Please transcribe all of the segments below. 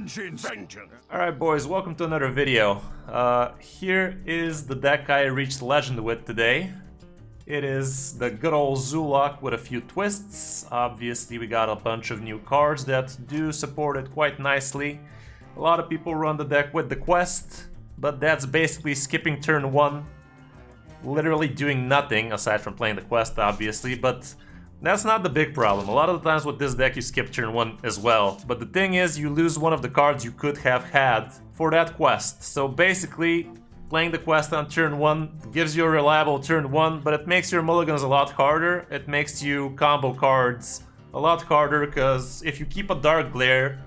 Vengeance! Alright boys, welcome to another video. Here is the deck I reached Legend with today. It is the good old Zoolock with a few twists. Obviously we got a bunch of new cards that do support it quite nicely. A lot of people run the deck with the quest, but that's basically skipping turn 1. Literally doing nothing, aside from playing the quest obviously, but that's not the big problem. A lot of the times with this deck you skip turn 1 as well, but the thing is you lose one of the cards you could have had for that quest. So basically, playing the quest on turn 1 gives you a reliable turn 1, but it makes your mulligans a lot harder. It makes you combo cards a lot harder, because if you keep a Dark Glare,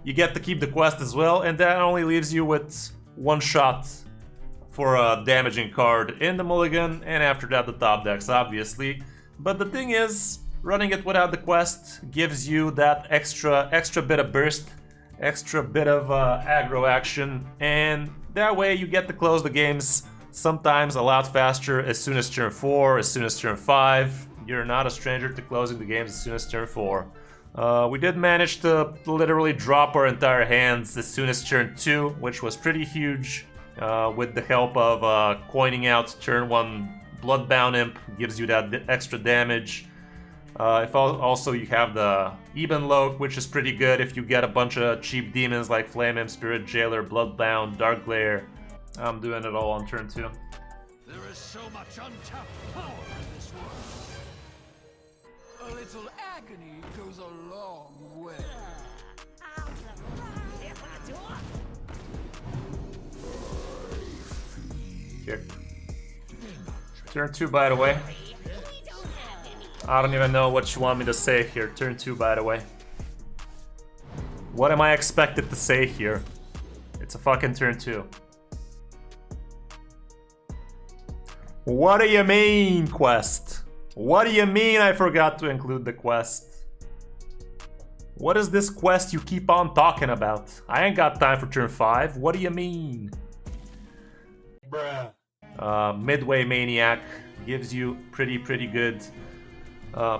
you get to keep the quest as well, and that only leaves you with one shot for a damaging card in the mulligan, and after that the top decks obviously. But the thing is, running it without the quest gives you that extra bit of burst, extra bit of aggro action, and that way you get to close the games sometimes a lot faster as soon as turn 4, as soon as turn 5. You're not a stranger to closing the games as soon as turn 4. We did manage to literally drop our entire hands as soon as turn 2, which was pretty huge, with the help of coining out turn 1 Bloodbound Imp, gives you that extra damage. If also you have the Ebenloke, which is pretty good if you get a bunch of cheap demons like Flame Imp, Spirit Jailer, Bloodbound, Dark Glare. I'm doing it all on turn 2. There is so much untapped power in this world. A little agony goes a long way. Here. Turn 2, by the way. I don't even know what you want me to say here. Turn 2, by the way. What am I expected to say here? It's a fucking turn 2. What do you mean, quest? What do you mean I forgot to include the quest? What is this quest you keep on talking about? I ain't got time for turn 5. What do you mean? Bruh. Midway Maniac gives you pretty good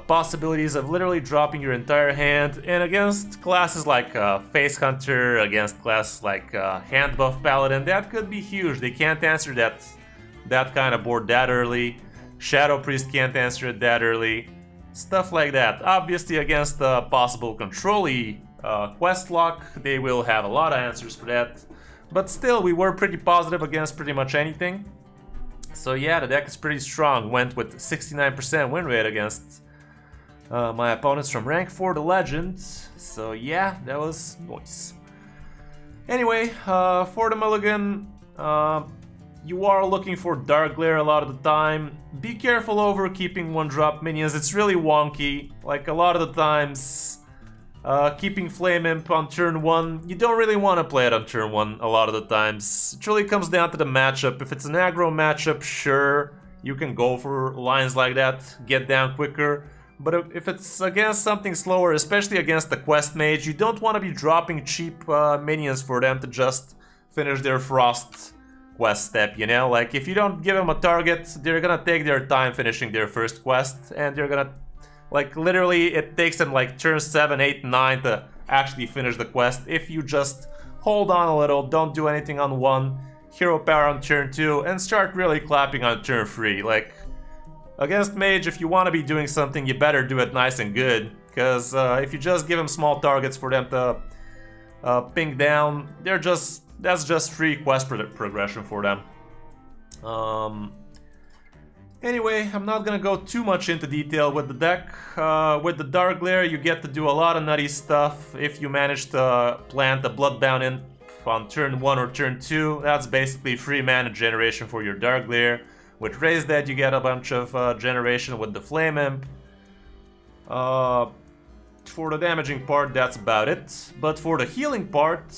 possibilities of literally dropping your entire hand, and against classes like Face Hunter, against classes like Hand Buff Paladin, that could be huge. They can't answer that kind of board that early. Shadow Priest can't answer it that early. Stuff like that. Obviously against the possible control-y quest lock, they will have a lot of answers for that. But still, we were pretty positive against pretty much anything. So yeah, the deck is pretty strong. Went with 69% win rate against my opponents from rank 4 to Legend. So yeah, that was nice. Anyway, for the mulligan, you are looking for Dark Glare a lot of the time. Be careful over keeping 1-drop minions. It's really wonky. Like a lot of the times, keeping Flame Imp on turn 1, you don't really want to play it on turn 1 a lot of the times. It really comes down to the matchup. If it's an aggro matchup, sure, you can go for lines like that, get down quicker. But if it's against something slower, especially against the quest mage, you don't want to be dropping cheap minions for them to just finish their frost quest step, you know? Like, if you don't give them a target, they're gonna take their time finishing their first quest, and they're gonna... Like, literally, it takes them like turn 7, 8, 9 to actually finish the quest. If you just hold on a little, don't do anything on 1, hero power on turn 2, and start really clapping on turn 3. Like, against mage, if you want to be doing something, you better do it nice and good. Because if you just give them small targets for them to ping down, that's just free quest progression for them. Anyway, I'm not gonna go too much into detail with the deck. With the Dark Glare, you get to do a lot of nutty stuff. If you manage to plant the Bloodbound Imp on turn 1 or turn 2, that's basically free mana generation for your Dark Glare. With Raise Dead, you get a bunch of generation with the Flame Imp. For the damaging part, that's about it. But for the healing part,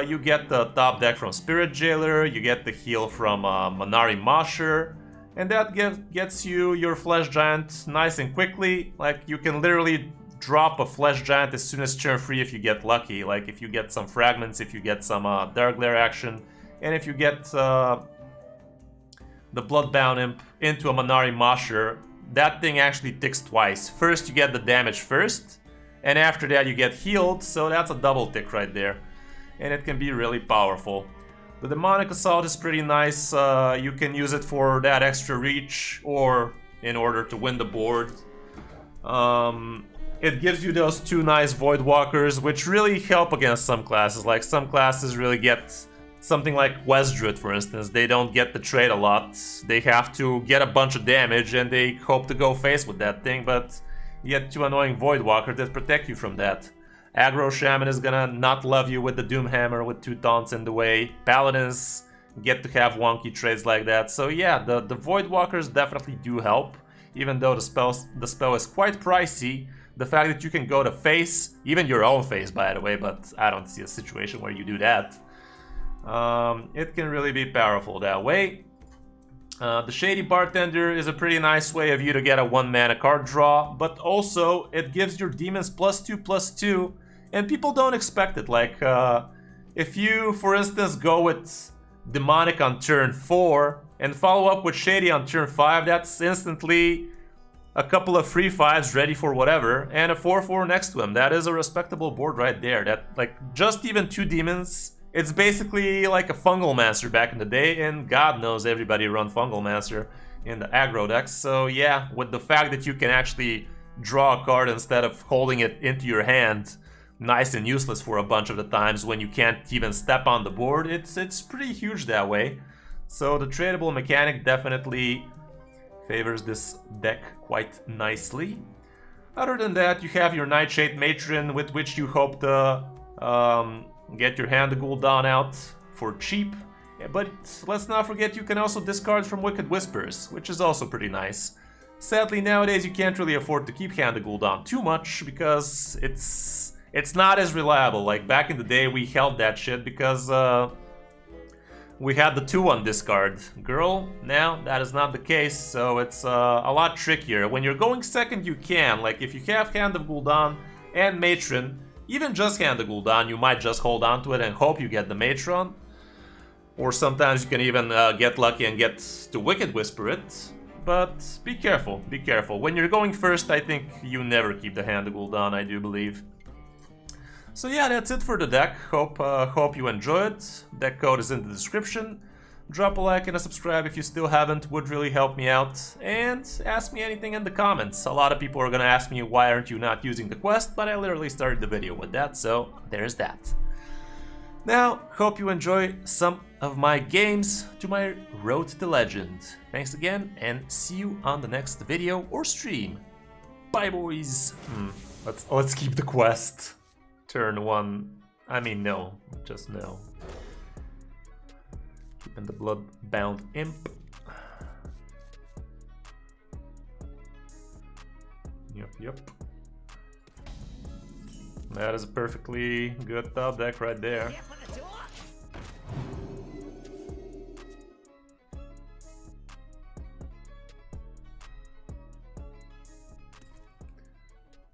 you get the top deck from Spirit Jailer, you get the heal from Manari Mosher. And that gets you your Flesh Giant nice and quickly. Like, you can literally drop a Flesh Giant as soon as turn 3 if you get lucky. Like, if you get some fragments, if you get some Dark Glare action, and if you get the Bloodbound Imp into a Manari Mosher, that thing actually ticks twice. First, you get the damage first, and after that you get healed, so that's a double tick right there. and it can be really powerful. The Demonic Assault is pretty nice. You can use it for that extra reach or in order to win the board. It gives you those 2 nice Void Walkers, which really help against some classes. Like, some classes really get something like West Druid, for instance. They don't get the trade a lot. They have to get a bunch of damage and they hope to go face with that thing, but you get 2 annoying Void Walkers that protect you from that. Aggro Shaman is gonna not love you with the Doomhammer with 2 taunts in the way. Paladins get to have wonky trades like that. So yeah, the Void Walkers definitely do help. Even though the spell is quite pricey, the fact that you can go to face, even your own face by the way, but I don't see a situation where you do that. It can really be powerful that way. The Shady Bartender is a pretty nice way of you to get a 1-mana card draw, but also it gives your demons +2/+2, and people don't expect it. Like, if you, for instance, go with Demonic on turn 4 and follow up with Shady on turn 5, that's instantly a couple of free 5s ready for whatever, and a 4/4 next to him. That is a respectable board right there. That, like, just even 2 demons, it's basically like a Fungal Master back in the day, and God knows everybody run Fungal Master in the aggro decks. So yeah, with the fact that you can actually draw a card instead of holding it into your hand, nice and useless for a bunch of the times when you can't even step on the board, it's pretty huge that way. So the tradable mechanic definitely favors this deck quite nicely. Other than that, you have your Nightshade Matron, with which you hope to get your Hand of Gul'dan out for cheap. Yeah, but let's not forget you can also discard from Wicked Whispers, which is also pretty nice. Sadly, nowadays you can't really afford to keep Hand of Gul'dan too much because it's not as reliable. Like, back in the day we held that shit because we had the 2-1 discard. Girl, now that is not the case, so it's a lot trickier. When you're going second you can, like if you have Hand of Gul'dan and Matron, even just Hand of Gul'dan, you might just hold on to it and hope you get the Matron. Or sometimes you can even get lucky and get to Wicked Whisper it. But be careful, be careful. When you're going first, I think you never keep the Hand of Gul'dan, I do believe. So yeah, that's it for the deck. Hope you enjoyed. Deck code is in the description. Drop a like and a subscribe if you still haven't, would really help me out. And ask me anything in the comments. A lot of people are gonna ask me why aren't you not using the quest, but I literally started the video with that, so there's that. Now, hope you enjoy some of my games to my road to legend. Thanks again, and see you on the next video or stream. Bye, boys. Let's keep the quest. Turn 1. I mean, no. Just no. Keeping the Bloodbound Imp. Yep. That is a perfectly good top deck right there.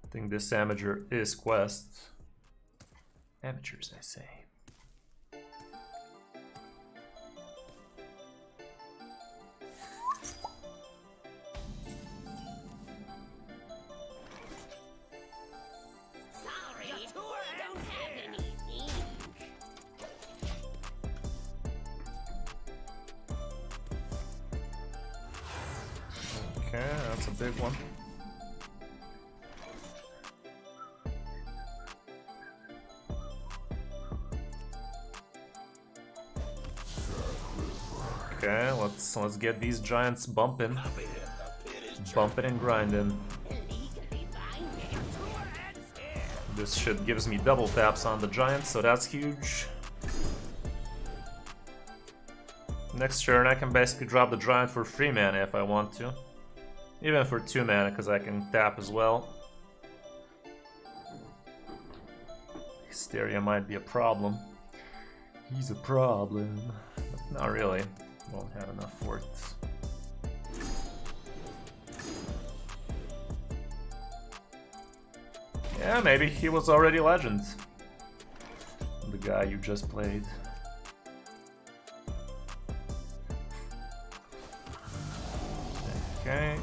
I think this amateur is quest. Amateurs, I say. Okay, that's a big one. Okay, let's get these giants bumping and grinding. This shit gives me double taps on the giants, so that's huge. Next turn I can basically drop the giant for 3 mana if I want to. Even for 2 mana, because I can tap as well. Hysteria might be a problem. He's a problem. But not really. Won't have enough for it. Yeah, maybe he was already Legend. The guy you just played. Okay.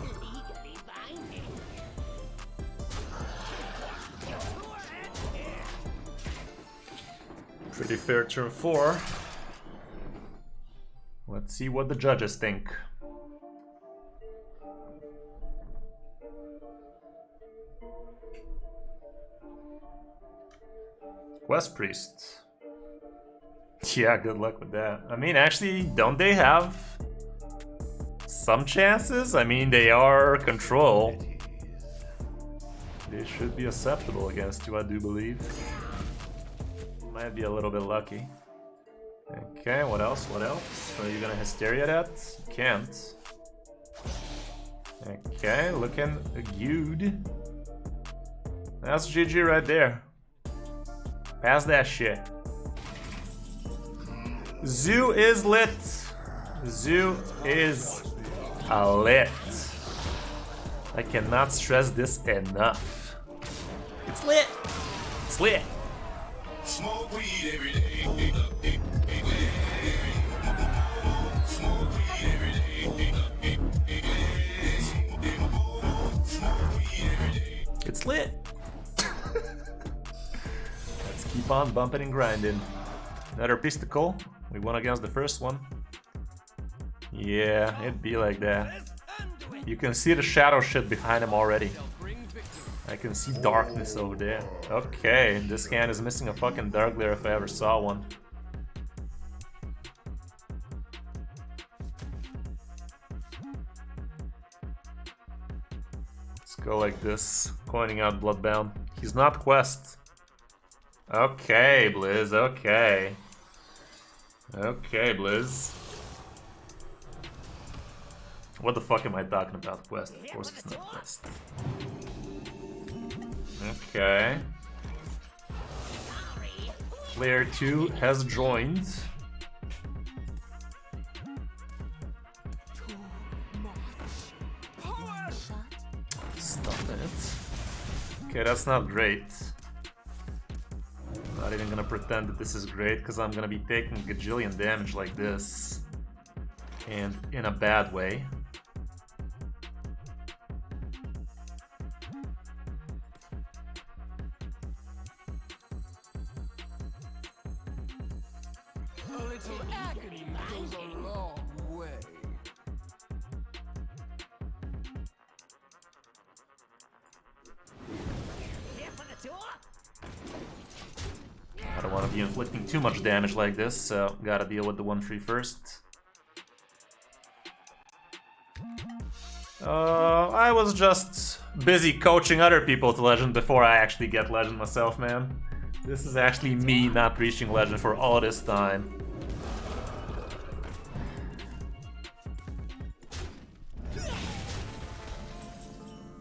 Pretty fair turn 4. Let's see what the judges think. Quest Priest. Yeah, good luck with that. I mean, actually, don't they have some chances? I mean, they are control. They should be acceptable against you, I do believe. Might be a little bit lucky. Okay, what else? What else? Are you gonna Hysteria that? You can't. Okay, looking good. That's GG right there. Pass that shit. Zoo is lit. Zoo is lit. I cannot stress this enough. It's lit. It's lit. Smoke weed every day. It's lit. Let's keep on bumping and grinding. Another Pisticle. We won against the first one. Yeah, it'd be like that. You can see the shadow shit behind him already. I can see darkness over there. Okay, this hand is missing a fucking Dark Glare if I ever saw one. Let's go like this, coining out Bloodbound. He's not Quest. Okay, Blizz, okay. Okay, Blizz. What the fuck am I talking about? Quest? Of course it's not Quest. Okay. Player 2 has joined. Stop it. Okay, that's not great. I'm not even gonna pretend that this is great, because I'm gonna be taking a gajillion damage like this. And in a bad way. I don't want to be inflicting too much damage like this, so gotta deal with the 1-3 first. I was just busy coaching other people to Legend before I actually get Legend myself, man. This is actually me not reaching Legend for all this time.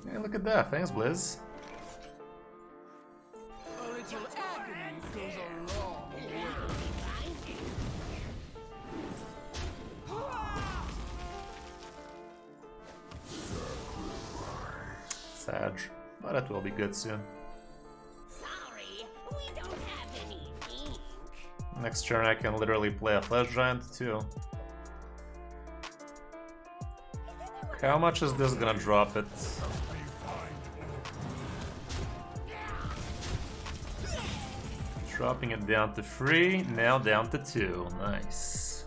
Hey, look at that. Thanks, Blizz. Sad, but it will be good soon. Sorry, we don't have any ink. Next turn I can literally play a Flesh Giant too. How much is this gonna drop it? Dropping it down to 3, now down to 2. Nice.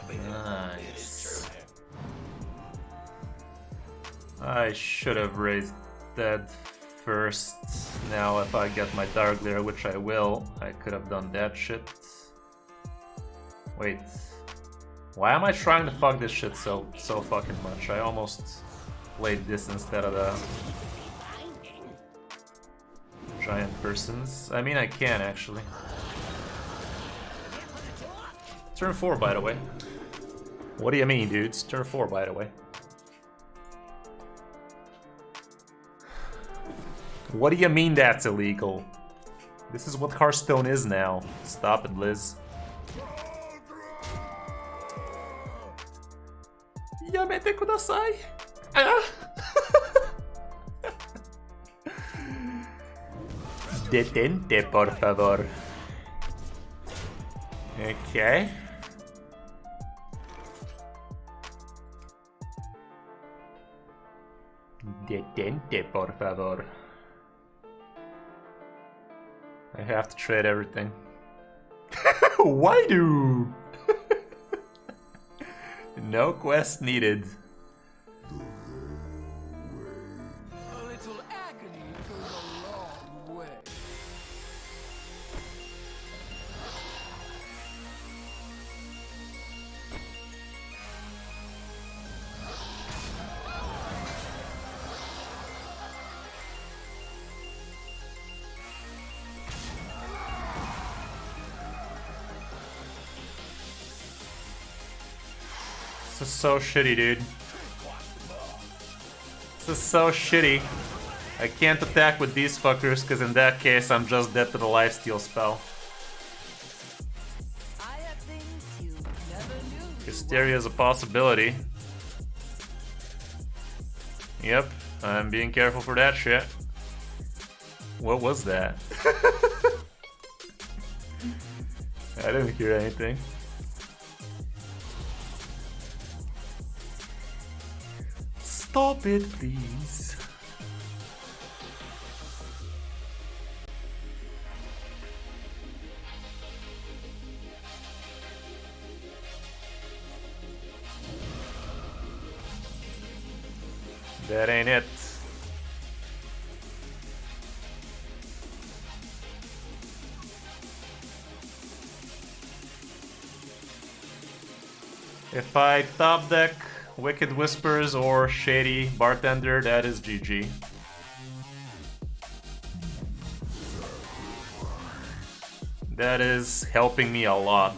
Nice. I should have raised that first. Now if I get my Dark Glare, which I will, I could have done that shit. Wait. Why am I trying to fuck this shit so fucking much? I almost played this instead of the giant persons. I mean, I can actually. Turn 4, by the way. What do you mean, dudes? Turn 4, by the way. What do you mean that's illegal? This is what Hearthstone is now. Stop it, Liz. Yamete kudasai. Detente, por favor. Okay. Detente, por favor. I have to trade everything. Why do? No quest needed. A little agony goes a long way. This is so shitty, dude. This is so shitty. I can't attack with these fuckers, because in that case I'm just dead to the lifesteal spell. I have things you never knew. Hysteria is a possibility. Yep, I'm being careful for that shit. What was that? I didn't hear anything. Stop it, please. That ain't it. If I top deck Wicked Whispers or Shady Bartender, that is GG. That is helping me a lot.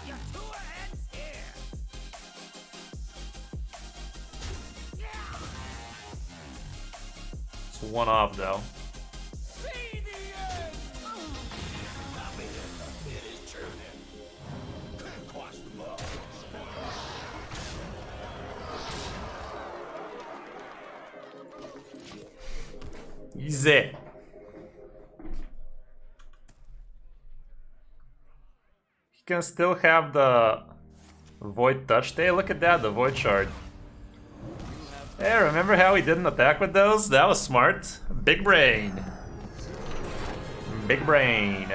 You're two ahead here. It's one off though. See the end. Easy. He can still have the Void Touch. Hey, look at that, the Void Shard. Hey, remember how he didn't attack with those? That was smart. Big brain. Big brain.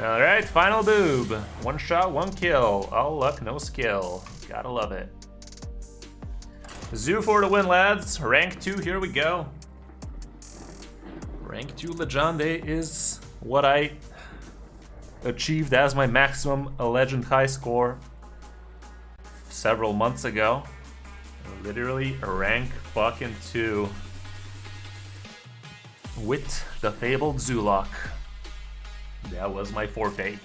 Alright, final doob. One shot, one kill. All luck, no skill. Gotta love it. Zoo for the win, lads. Rank 2, here we go. Rank 2 Legende is what I achieved as my maximum Legend high score several months ago. Literally a rank fucking 2 with the fabled Zoolock. That was my forte.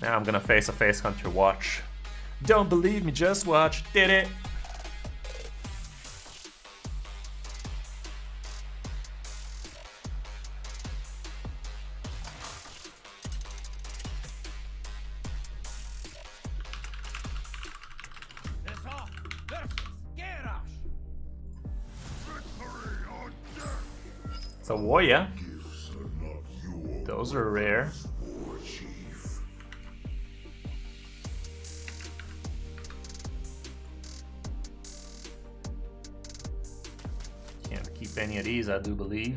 Now I'm gonna face a Face Hunter watch. Don't believe me, just watch. Did it! It's a warrior. Those are rare. Can't keep any of these, I do believe.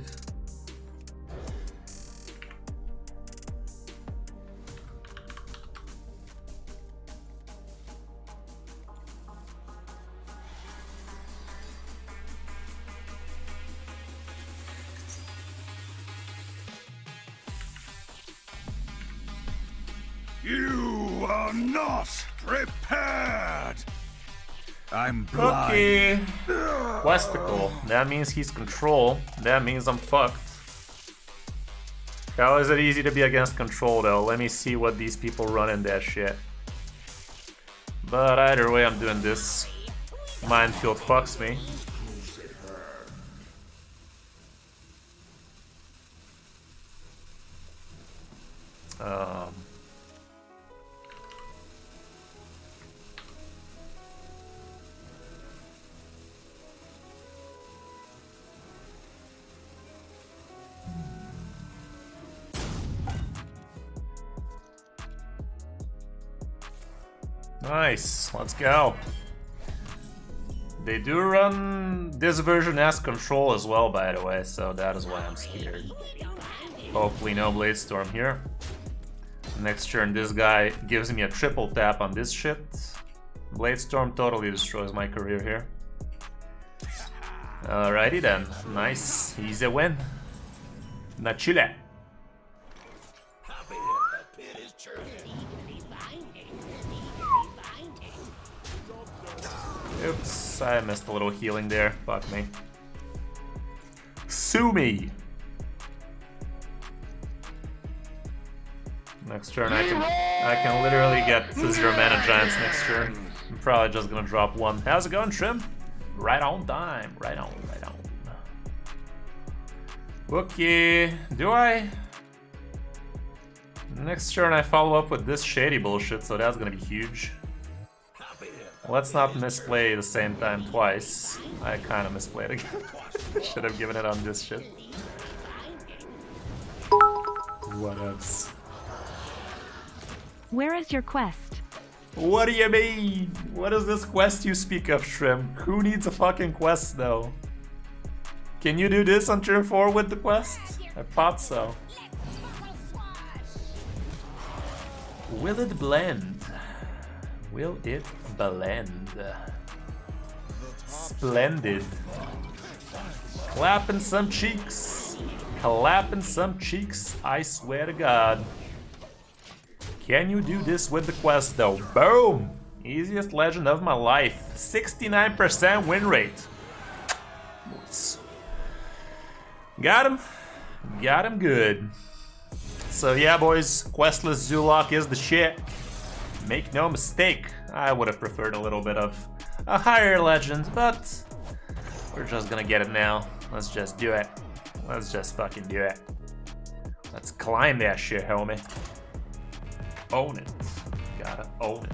You are not prepared. I'm blind. Okay. Questicle. That means he's control. That means I'm fucked. How is it easy to be against control though? Let me see what these people run in that shit. But either way, I'm doing this. Minefield fucks me. Nice, let's go. They do run this version as control as well, by the way, so that is why I'm scared. Hopefully no Blade Storm here. Next turn this guy gives me a triple tap on this shit. Blade Storm totally destroys my career here. Alrighty then, nice, easy win. Na chile. Oops, I missed a little healing there, fuck me. Sue me! Next turn I can literally get to 0 mana giants next turn. I'm probably just gonna drop one. How's it going, Trim? Right on time, right on, right on. Okay, do I? Next turn I follow up with this shady bullshit, so that's gonna be huge. Let's not misplay the same time twice. I kinda misplayed again. Should have given it on this shit. What else? Where is your quest? What do you mean? What is this quest you speak of, Shrimp? Who needs a fucking quest though? Can you do this on turn 4 with the quest? I thought so. Will it blend? Will it blend? Splendid. Clapping some cheeks. Clapping some cheeks, I swear to God. Can you do this with the quest though? Boom! Easiest legend of my life. 69% win rate. Nice. Got him. Got him good. So yeah, boys, questless Zoolock is the shit. Make no mistake, I would have preferred a little bit of a higher legend, but we're just gonna get it now. Let's just do it. Let's just fucking do it. Let's climb that shit, homie. Own it. Gotta own it.